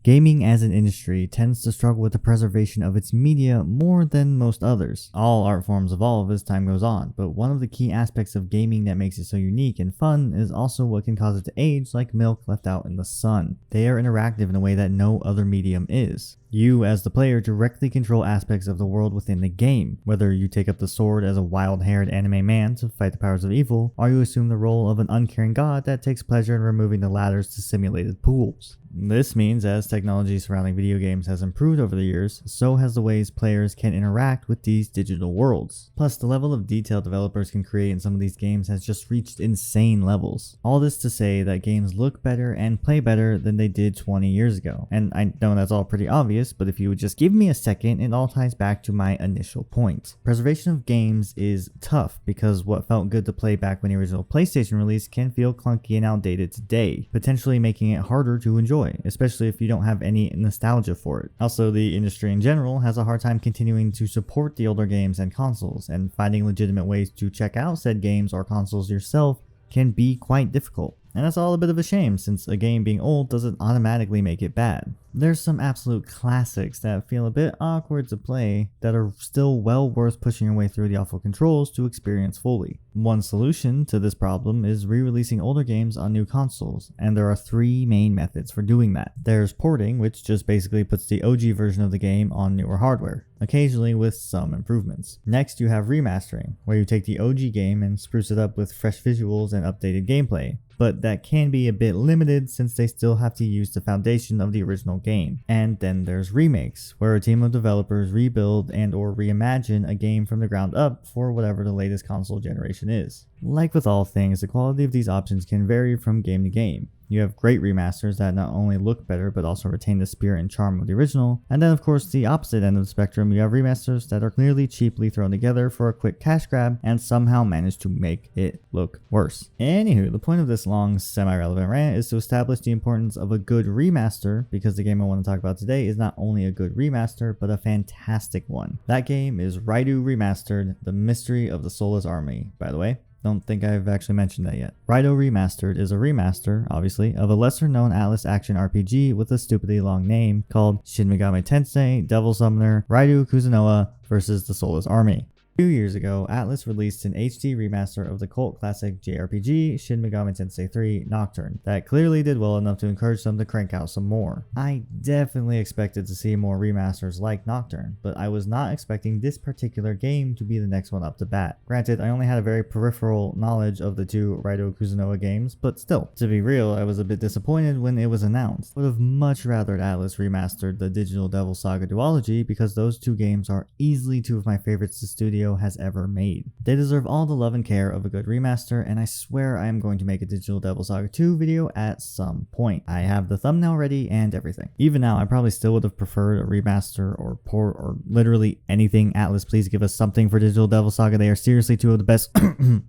Gaming as an industry tends to struggle with the preservation of its media more than most others. All art forms evolve as time goes on, but one of the key aspects of gaming that makes it so unique and fun is also what can cause it to age like milk left out in the sun. They are interactive in a way that no other medium is. You, as the player, directly control aspects of the world within the game, whether you take up the sword as a wild-haired anime man to fight the powers of evil, or you assume the role of an uncaring god that takes pleasure in removing the ladders to simulated pools. This means as technology surrounding video games has improved over the years, so has the ways players can interact with these digital worlds. Plus, the level of detail developers can create in some of these games has just reached insane levels. All this to say that games look better and play better than they did 20 years ago. And I know that's all pretty obvious, but if you would just give me a second, it all ties back to my initial point. Preservation of games is tough because what felt good to play back when the original PlayStation release can feel clunky and outdated today, potentially making it harder to enjoy, especially if you don't have any nostalgia for it. Also, the industry in general has a hard time continuing to support the older games and consoles, and finding legitimate ways to check out said games or consoles yourself can be quite difficult. And that's all a bit of a shame, since a game being old doesn't automatically make it bad. There's some absolute classics that feel a bit awkward to play that are still well worth pushing your way through the awful controls to experience fully. One solution to this problem is re-releasing older games on new consoles, and there are three main methods for doing that. There's porting, which just basically puts the OG version of the game on newer hardware, occasionally with some improvements. Next, you have remastering, where you take the OG game and spruce it up with fresh visuals and updated gameplay, but that can be a bit limited since they still have to use the foundation of the original game. And then there's remakes, where a team of developers rebuild and or reimagine a game from the ground up for whatever the latest console generation is. Like with all things, the quality of these options can vary from game to game. You have great remasters that not only look better but also retain the spirit and charm of the original, and then of course the opposite end of the spectrum, you have remasters that are clearly cheaply thrown together for a quick cash grab and somehow manage to make it look worse. Anywho, the point of this long semi-relevant rant is to establish the importance of a good remaster, because the game I want to talk about today is not only a good remaster but a fantastic one. That game is Raidou Remastered, The Mystery of the Soulless Army, by the way. Don't think I've actually mentioned that yet. Raidou Remastered is a remaster, obviously, of a lesser-known Atlus action RPG with a stupidly long name called Shin Megami Tensei Devil Summoner Raidou Kuzunoha vs. the Soulless Army. 2 years ago, Atlus released an HD remaster of the cult classic JRPG Shin Megami Tensei 3 Nocturne that clearly did well enough to encourage them to crank out some more. I definitely expected to see more remasters like Nocturne, but I was not expecting this particular game to be the next one up to bat. Granted, I only had a very peripheral knowledge of the two Raidou Kuzunoha games, but still, to be real, I was a bit disappointed when it was announced. I would have much rather Atlus remastered the Digital Devil Saga duology, because those two games are easily two of my favorites the studio has ever made. They deserve all the love and care of a good remaster, and I swear I am going to make a Digital Devil Saga 2 video at some point. I have the thumbnail ready and everything. Even now, I probably still would have preferred a remaster or port or literally anything. Atlus, please give us something for Digital Devil Saga. They are seriously two of the best.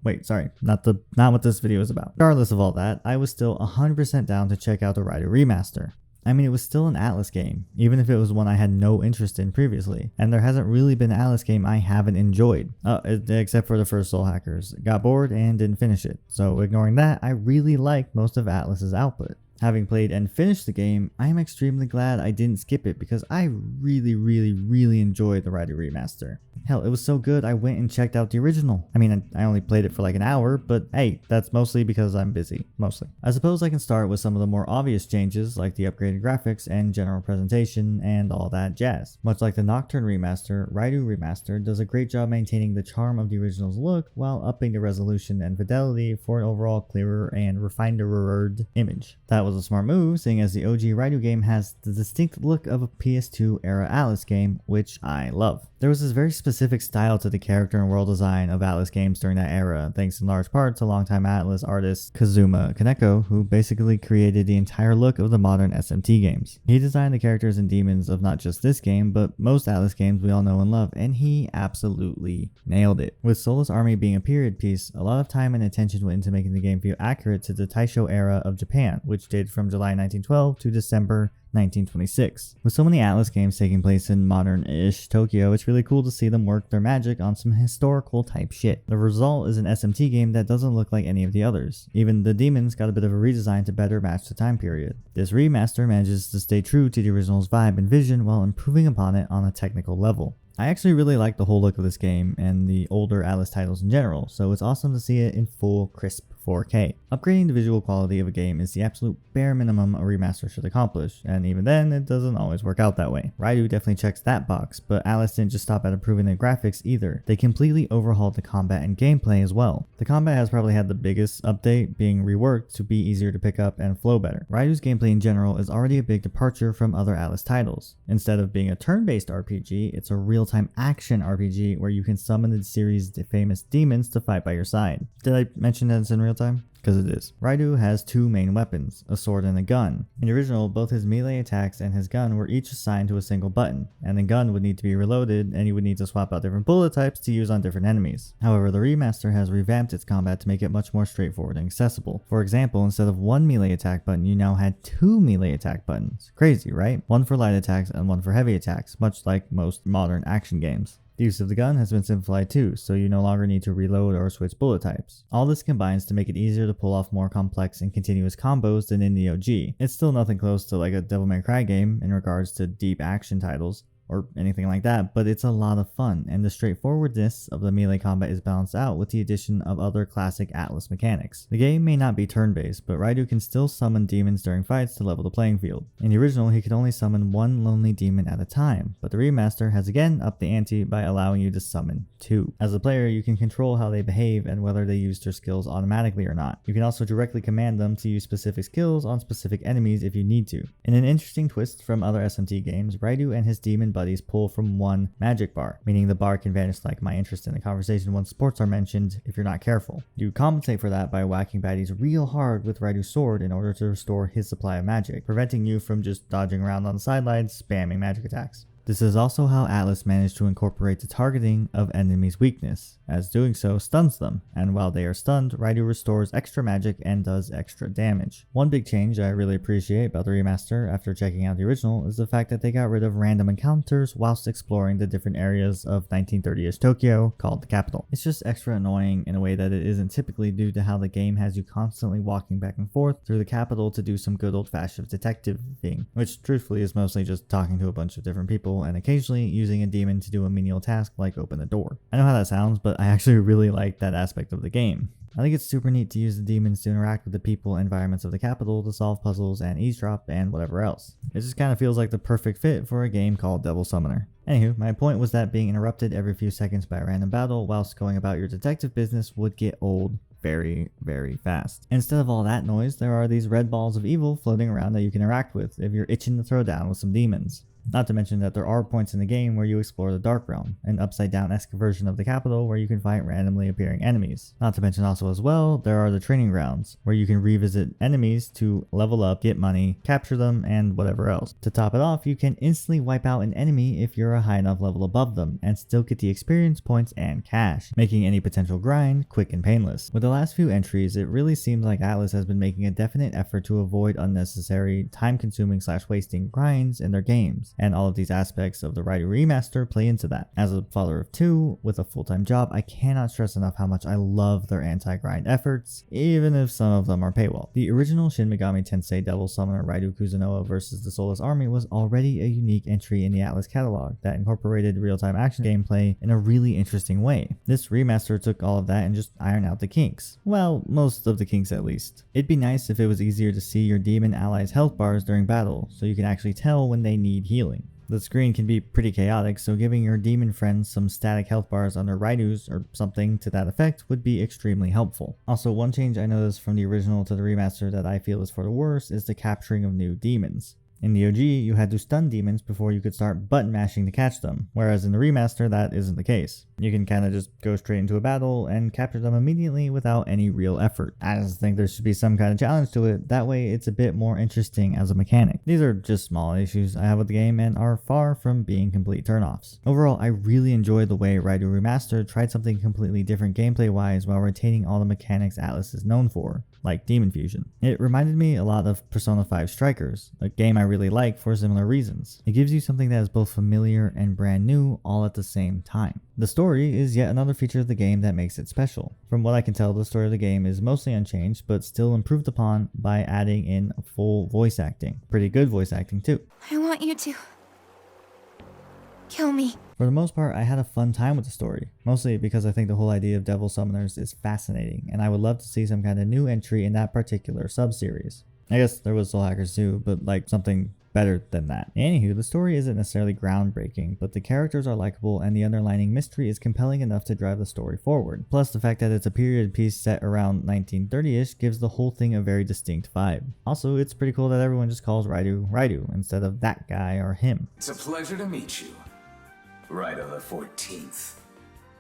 Wait, sorry, not what this video is about. Regardless of all that, I was still 100% down to check out the Raidou Remaster. I mean, it was still an Atlus game, even if it was one I had no interest in previously, and there hasn't really been an Atlus game I haven't enjoyed, except for the first Soul Hackers. Got bored and didn't finish it, so ignoring that, I really liked most of Atlus's output. Having played and finished the game, I am extremely glad I didn't skip it, because I really enjoyed the Raidou Remaster. Hell, it was so good I went and checked out the original. I mean, I only played it for like an hour, but hey, that's mostly because I'm busy, mostly. I suppose I can start with some of the more obvious changes, like the upgraded graphics and general presentation and all that jazz. Much like the Nocturne remaster, Raidou Remastered does a great job maintaining the charm of the original's look while upping the resolution and fidelity for an overall clearer and refined image. That was a smart move, seeing as the OG Raidou game has the distinct look of a PS2 era Atlus game, which I love. There was this very specific style to the character and world design of Atlus games during that era, thanks in large part to longtime Atlus artist Kazuma Kaneko, who basically created the entire look of the modern SMT games. He designed the characters and demons of not just this game, but most Atlus games we all know and love, and he absolutely nailed it. With Soulless Army being a period piece, a lot of time and attention went into making the game feel accurate to the Taisho era of Japan, which dated from July 1912 to December 1926. With so many Atlus games taking place in modern-ish Tokyo, it's really cool to see them work their magic on some historical type shit. The result is an SMT game that doesn't look like any of the others. Even the demons got a bit of a redesign to better match the time period. This remaster manages to stay true to the original's vibe and vision while improving upon it on a technical level. I actually really like the whole look of this game and the older Atlus titles in general, so it's awesome to see it in full crisp 4K. Upgrading the visual quality of a game is the absolute bare minimum a remaster should accomplish, and even then, it doesn't always work out that way. Raidou definitely checks that box, but Atlus didn't just stop at improving the graphics either. They completely overhauled the combat and gameplay as well. The combat has probably had the biggest update, being reworked to be easier to pick up and flow better. Raidou's gameplay in general is already a big departure from other Atlus titles. Instead of being a turn-based RPG, it's a real-time action RPG where you can summon the series' famous demons to fight by your side. Did I mention that it's in real time? Because it is. Raidou has two main weapons, a sword and a gun. In the original, both his melee attacks and his gun were each assigned to a single button, and the gun would need to be reloaded and you would need to swap out different bullet types to use on different enemies. However, the remaster has revamped its combat to make it much more straightforward and accessible. For example, instead of one melee attack button, you now had two melee attack buttons. Crazy, right? One for light attacks and one for heavy attacks, much like most modern action games. The use of the gun has been simplified too, so you no longer need to reload or switch bullet types. All this combines to make it easier to pull off more complex and continuous combos than in the OG. It's still nothing close to like a Devil May Cry game in regards to deep action titles, or anything like that, but it's a lot of fun, and the straightforwardness of the melee combat is balanced out with the addition of other classic Atlus mechanics. The game may not be turn-based, but Raidou can still summon demons during fights to level the playing field. In the original, he could only summon one lonely demon at a time, but the remaster has again upped the ante by allowing you to summon two. As a player, you can control how they behave and whether they use their skills automatically or not. You can also directly command them to use specific skills on specific enemies if you need to. In an interesting twist from other SMT games, Raidou and his demon buddies pull from one magic bar, meaning the bar can vanish like my interest in the conversation once sports are mentioned if you're not careful. You compensate for that by whacking baddies real hard with Raidou's sword in order to restore his supply of magic, preventing you from just dodging around on the sidelines, spamming magic attacks. This is also how Atlus managed to incorporate the targeting of enemies' weakness, as doing so stuns them, and while they are stunned, Raidou restores extra magic and does extra damage. One big change I really appreciate about the remaster after checking out the original is the fact that they got rid of random encounters whilst exploring the different areas of 1930-ish Tokyo called the capital. It's just extra annoying in a way that it isn't typically due to how the game has you constantly walking back and forth through the capital to do some good old-fashioned detective-ing, which truthfully is mostly just talking to a bunch of different people and occasionally using a demon to do a menial task like open the door. I know how that sounds, but I actually really like that aspect of the game. I think it's super neat to use the demons to interact with the people and environments of the capital to solve puzzles and eavesdrop and whatever else. It just kind of feels like the perfect fit for a game called Devil Summoner. Anywho, my point was that being interrupted every few seconds by a random battle whilst going about your detective business would get old very, very fast. Instead of all that noise, there are these red balls of evil floating around that you can interact with if you're itching to throw down with some demons. Not to mention that there are points in the game where you explore the Dark Realm, an upside-down-esque version of the capital where you can fight randomly appearing enemies. Not to mention also as well, there are the training grounds, where you can revisit enemies to level up, get money, capture them, and whatever else. To top it off, you can instantly wipe out an enemy if you're a high enough level above them, and still get the experience points and cash, making any potential grind quick and painless. With the last few entries, it really seems like Atlus has been making a definite effort to avoid unnecessary, time-consuming / wasting grinds in their games. And all of these aspects of the Raidou Remaster play into that. As a father of two with a full-time job, I cannot stress enough how much I love their anti-grind efforts, even if some of them are paywall. The original Shin Megami Tensei Devil Summoner Raidou Kuzunoa vs. the Soulless Army was already a unique entry in the Atlus catalog that incorporated real-time action gameplay in a really interesting way. This remaster took all of that and just ironed out the kinks. Well, most of the kinks at least. It'd be nice if it was easier to see your demon allies' health bars during battle, so you can actually tell when they need healing. The screen can be pretty chaotic, so giving your demon friends some static health bars under Raidou's or something to that effect would be extremely helpful. Also, one change I noticed from the original to the remaster that I feel is for the worse is the capturing of new demons. In the OG, you had to stun demons before you could start button mashing to catch them, whereas in the remaster that isn't the case. You can kind of just go straight into a battle and capture them immediately without any real effort. I just think there should be some kind of challenge to it, that way it's a bit more interesting as a mechanic. These are just small issues I have with the game and are far from being complete turnoffs. Overall, I really enjoyed the way Raidou Remastered tried something completely different gameplay wise while retaining all the mechanics Atlus is known for, like demon fusion. It reminded me a lot of Persona 5 Strikers, a game I really really like for similar reasons. It gives you something that is both familiar and brand new all at the same time. The story is yet another feature of the game that makes it special. From what I can tell, the story of the game is mostly unchanged, but still improved upon by adding in full voice acting. Pretty good voice acting too. I want you to kill me. For the most part, I had a fun time with the story, mostly because I think the whole idea of devil summoners is fascinating, and I would love to see some kind of new entry in that particular sub-series. I guess there was Soul Hackers too, but like something better than that. Anywho, the story isn't necessarily groundbreaking, but the characters are likable and the underlying mystery is compelling enough to drive the story forward. Plus, the fact that it's a period piece set around 1930-ish gives the whole thing a very distinct vibe. Also, it's pretty cool that everyone just calls Raidou Raidou instead of that guy or him. It's a pleasure to meet you. Raidou the 14th.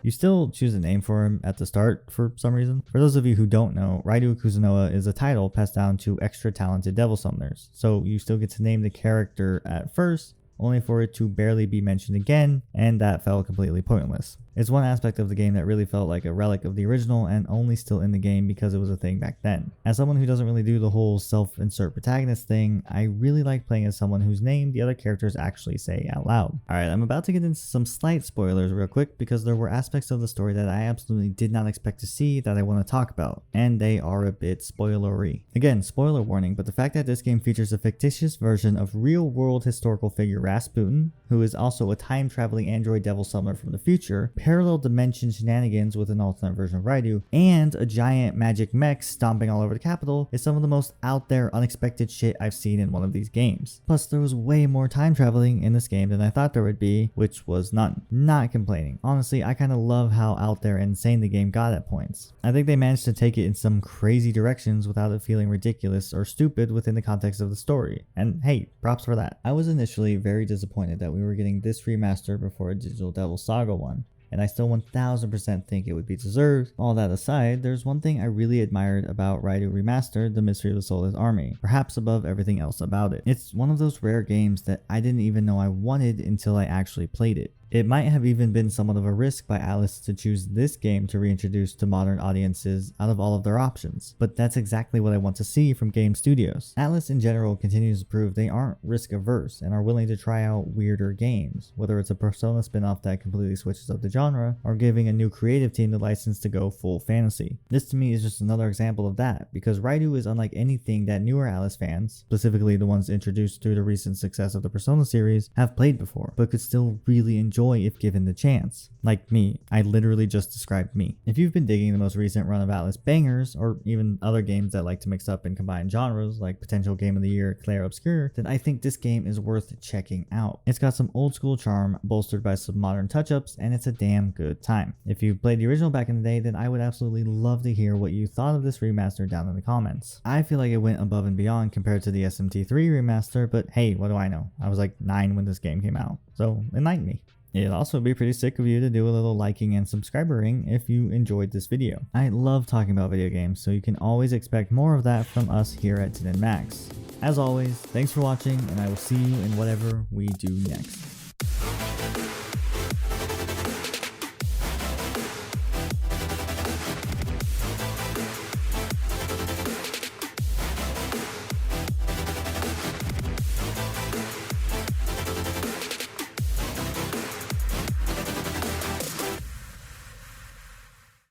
You still choose a name for him at the start for some reason. For those of you who don't know, Raidou Kuzunoa is a title passed down to extra talented devil summoners, so you still get to name the character at first, only for it to barely be mentioned again, and that felt completely pointless. It's one aspect of the game that really felt like a relic of the original and only still in the game because it was a thing back then. As someone who doesn't really do the whole self-insert protagonist thing, I really like playing as someone whose name the other characters actually say out loud. Alright, I'm about to get into some slight spoilers real quick because there were aspects of the story that I absolutely did not expect to see that I want to talk about, and they are a bit spoilery. Again, spoiler warning, but the fact that this game features a fictitious version of real-world historical figure Rasputin, who is also a time-traveling android devil summoner from the future, parallel dimension shenanigans with an alternate version of Raidou, and a giant magic mech stomping all over the capital is some of the most out there, unexpected shit I've seen in one of these games. Plus, there was way more time traveling in this game than I thought there would be, which was none. Not complaining. Honestly, I kind of love how out there and insane the game got at points. I think they managed to take it in some crazy directions without it feeling ridiculous or stupid within the context of the story. And hey, props for that. I was initially very disappointed that we were getting this remaster before a Digital Devil Saga one, and I still 1000% think it would be deserved. All that aside, there's one thing I really admired about Raidou Remastered, The Mystery of the Soulless Army, perhaps above everything else about it. It's one of those rare games that I didn't even know I wanted until I actually played it. It might have even been somewhat of a risk by Atlus to choose this game to reintroduce to modern audiences out of all of their options, but that's exactly what I want to see from game studios. Atlus in general continues to prove they aren't risk averse and are willing to try out weirder games, whether it's a Persona spin-off that completely switches up the genre, or giving a new creative team the license to go full fantasy. This to me is just another example of that, because Raidou is unlike anything that newer Atlus fans, specifically the ones introduced through the recent success of the Persona series, have played before, but could still really enjoy if given the chance. Like me, I literally just described me. If you've been digging the most recent run of Atlus bangers, or even other games that like to mix up and combine genres, like potential Game of the Year Claire Obscure, then I think this game is worth checking out. It's got some old school charm, bolstered by some modern touch-ups, and it's a damn good time. If you played the original back in the day, then I would absolutely love to hear what you thought of this remaster down in the comments. I feel like it went above and beyond compared to the SMT3 remaster, but hey, what do I know? I was like 9 when this game came out, so enlighten me. It'd also be pretty sick of you to do a little liking and subscribing if you enjoyed this video. I love talking about video games, so you can always expect more of that from us here at Tin and Max. As always, thanks for watching, and I will see you in whatever we do next.